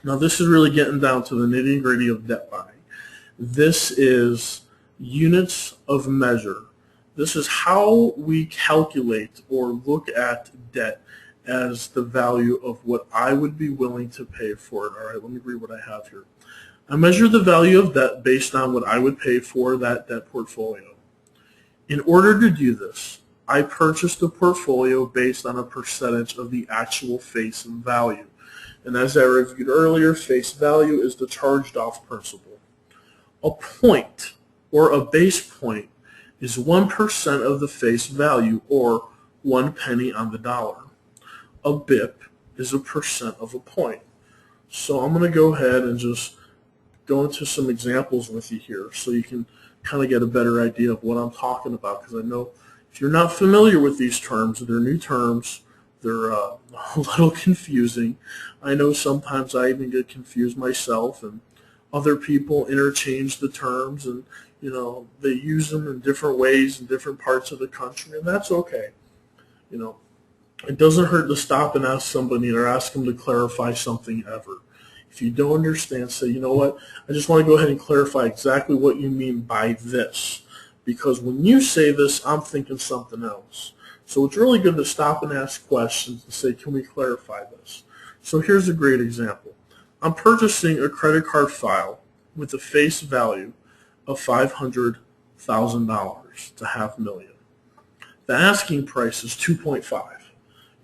Now this is really getting down to the nitty-gritty of debt buying. This is units of measure. This is how we calculate or look at debt as the value of what I would be willing to pay for it. All right, let me read what I have here. I measure the value of debt based on what I would pay for that debt portfolio. In order to do this, I purchased a portfolio based on a percentage of the actual face value. And as I reviewed earlier, face value is the charged off principal. A point or a base point is 1% of the face value, or 1 penny on the dollar. A BIP is a percent of a point. So I'm going to go ahead and just go into some examples with you here so you can kind of get a better idea of what I'm talking about, because I know if you're not familiar with these terms, they're new terms, they're a little confusing. I know sometimes I even get confused myself, and other people interchange the terms, and they use them in different ways in different parts of the country, and that's okay. It doesn't hurt to stop and ask somebody or ask them to clarify something ever. If you don't understand, say, you know what, I just want to go ahead and clarify exactly what you mean by this, because when you say this, I'm thinking something else. So it's really good to stop and ask questions and say, can we clarify this? So here's a great example. I'm purchasing a credit card file with a face value of $500,000 to $500,000. The asking price is 2.5.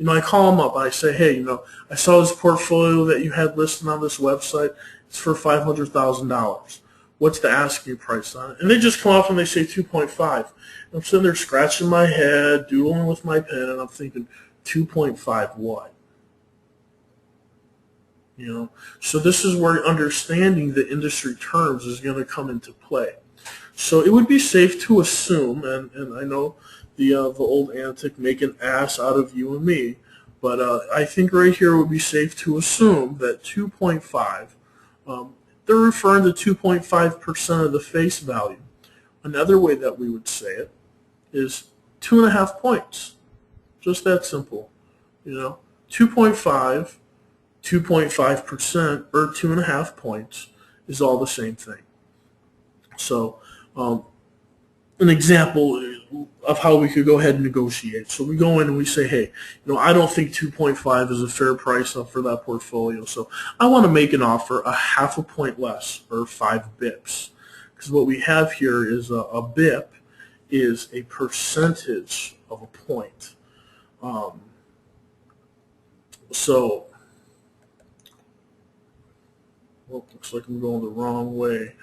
I call them up. I say, hey, I saw this portfolio that you had listed on this website. It's for $500,000. What's the asking price on it? And they just come off and they say 2.5. And I'm sitting there scratching my head, doodling with my pen, and I'm thinking, 2.5 what? So this is where understanding the industry terms is going to come into play. So it would be safe to assume, and I know the old antic, make an ass out of you and me, but I think right here it would be safe to assume that 2.5, they're referring to 2.5% of the face value. Another way that we would say it is 2.5 points. Just that simple. 2.5, 2.5%, or 2.5 points is all the same thing. So an example of how we could go ahead and negotiate. So we go in and we say, hey, I don't think 2.5 is a fair price for that portfolio, so I want to make an offer a 0.5 point less, or 5 bips. Because what we have here is a bip is a percentage of a point. Looks like I'm going the wrong way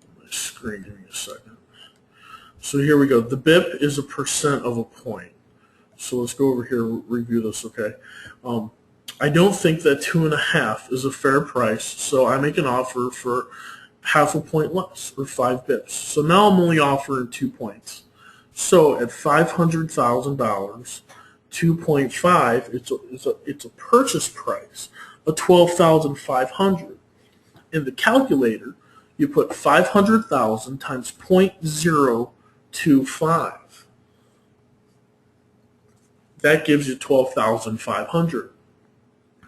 on my screen. Give me a second. So here we go. The BIP is a percent of a point. So let's go over here and review this, okay? I don't think that 2.5 is a fair price, so I make an offer for 0.5 point less, or 5 bips. So now I'm only offering 2 points. So at $500,000, 2.5, it's a purchase price of $12,500. In the calculator, you put 500,000 times 0.025. That gives you 12,500.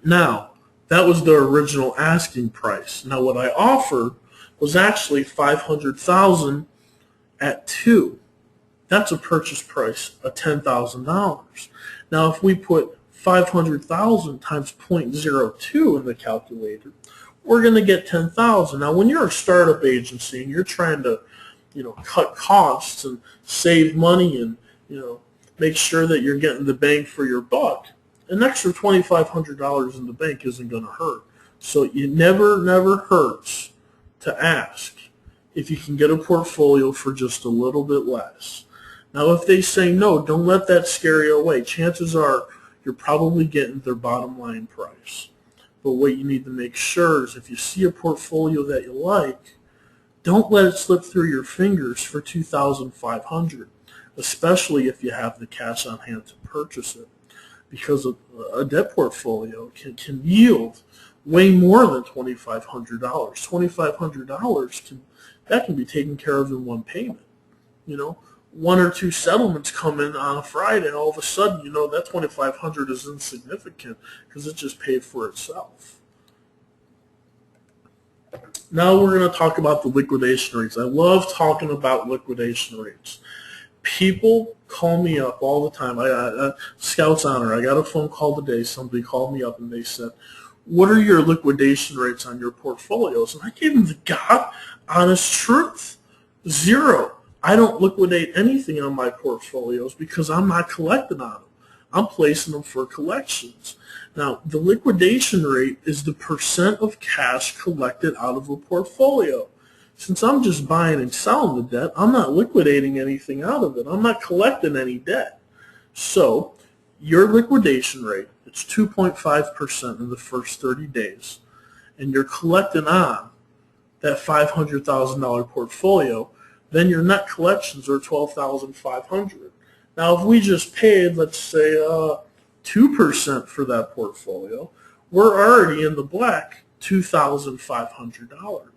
Now, that was the original asking price. Now, what I offered was actually 500,000 at 2. That's a purchase price of $10,000. Now, if we put 500,000 times 0.02 in the calculator, we're going to get 10,000. Now, when you're a startup agency and you're trying to, cut costs and save money and, make sure that you're getting the bang for your buck, an extra $2,500 in the bank isn't going to hurt. So it never hurts to ask if you can get a portfolio for just a little bit less. Now, if they say no, don't let that scare you away. Chances are you're probably getting their bottom line price. But what you need to make sure is if you see a portfolio that you like, don't let it slip through your fingers for $2,500, especially if you have the cash on hand to purchase it, because a debt portfolio can yield way more than $2,500. $2,500 can be taken care of in one payment. 1 or 2 settlements come in on a Friday, and all of a sudden, that $2,500 is insignificant because it just paid for itself. Now we're going to talk about the liquidation rates. I love talking about liquidation rates. People call me up all the time. Scout's Honor, I got a phone call today. Somebody called me up and they said, what are your liquidation rates on your portfolios? And I gave them the God honest truth. 0. I don't liquidate anything on my portfolios because I'm not collecting on them. I'm placing them for collections. Now, the liquidation rate is the percent of cash collected out of a portfolio. Since I'm just buying and selling the debt, I'm not liquidating anything out of it. I'm not collecting any debt. So your liquidation rate, it's 2.5% in the first 30 days, and you're collecting on that $500,000 portfolio, then your net collections are $12,500. Now, if we just paid, let's say, 2% for that portfolio, we're already in the black $2,500.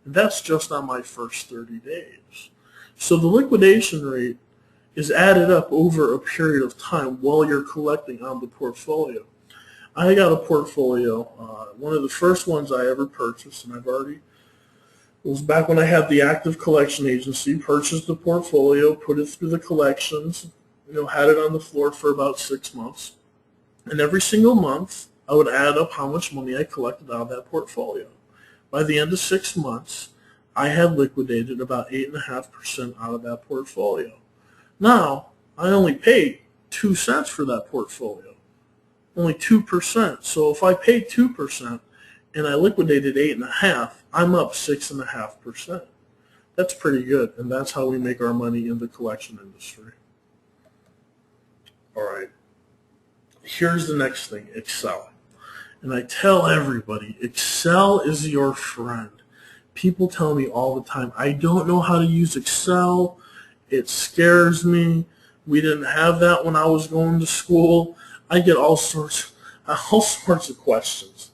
And that's just on my first 30 days. So the liquidation rate is added up over a period of time while you're collecting on the portfolio. I got a portfolio, one of the first ones I ever purchased, and it was back when I had the active collection agency, purchased the portfolio, put it through the collections, had it on the floor for about 6 months. And every single month, I would add up how much money I collected out of that portfolio. By the end of 6 months, I had liquidated about 8.5% out of that portfolio. Now, I only paid 2 cents for that portfolio, only 2%. So if I paid 2% and I liquidated 8.5%, I'm up 6.5%. That's pretty good, and that's how we make our money in the collection industry. All right, here's the next thing, Excel. And I tell everybody, Excel is your friend. People tell me all the time, I don't know how to use Excel. It scares me. We didn't have that when I was going to school. I get all sorts of questions.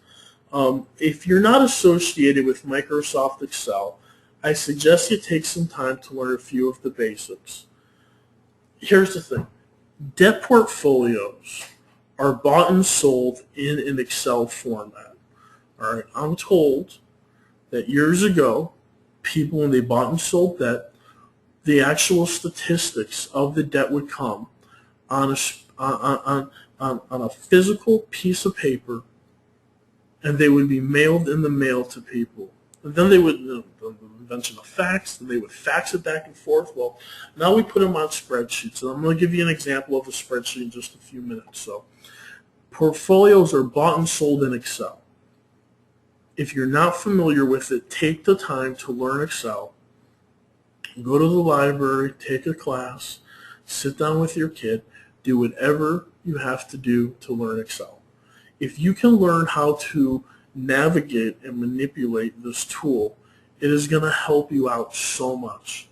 If you're not associated with Microsoft Excel, I suggest you take some time to learn a few of the basics. Here's the thing. Debt portfolios are bought and sold in an Excel format. All right, I'm told that years ago, people, when they bought and sold debt, the actual statistics of the debt would come on a physical piece of paper, and they would be mailed in the mail to people. And then they would, the invention of fax, and they would fax it back and forth. Well, now we put them on spreadsheets. And I'm going to give you an example of a spreadsheet in just a few minutes. So portfolios are bought and sold in Excel. If you're not familiar with it, take the time to learn Excel. Go to the library, take a class, sit down with your kid, do whatever you have to do to learn Excel. If you can learn how to navigate and manipulate this tool, it is going to help you out so much.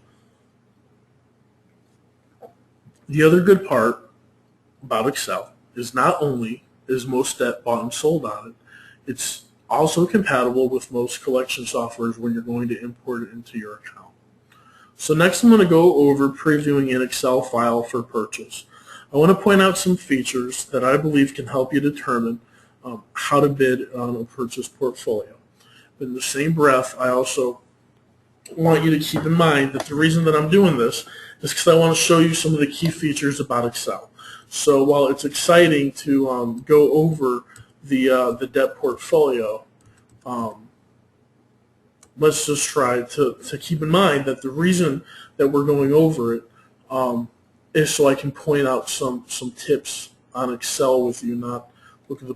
The other good part about Excel is not only is most debt bought and sold on it, it's also compatible with most collection softwares when you're going to import it into your account. So next I'm going to go over previewing an Excel file for purchase. I want to point out some features that I believe can help you determine how to bid on a purchase portfolio. But in the same breath, I also want you to keep in mind that the reason that I'm doing this is because I want to show you some of the key features about Excel. So while it's exciting to go over the debt portfolio, let's just try to keep in mind that the reason that we're going over it is so I can point out some tips on Excel with you, not look at the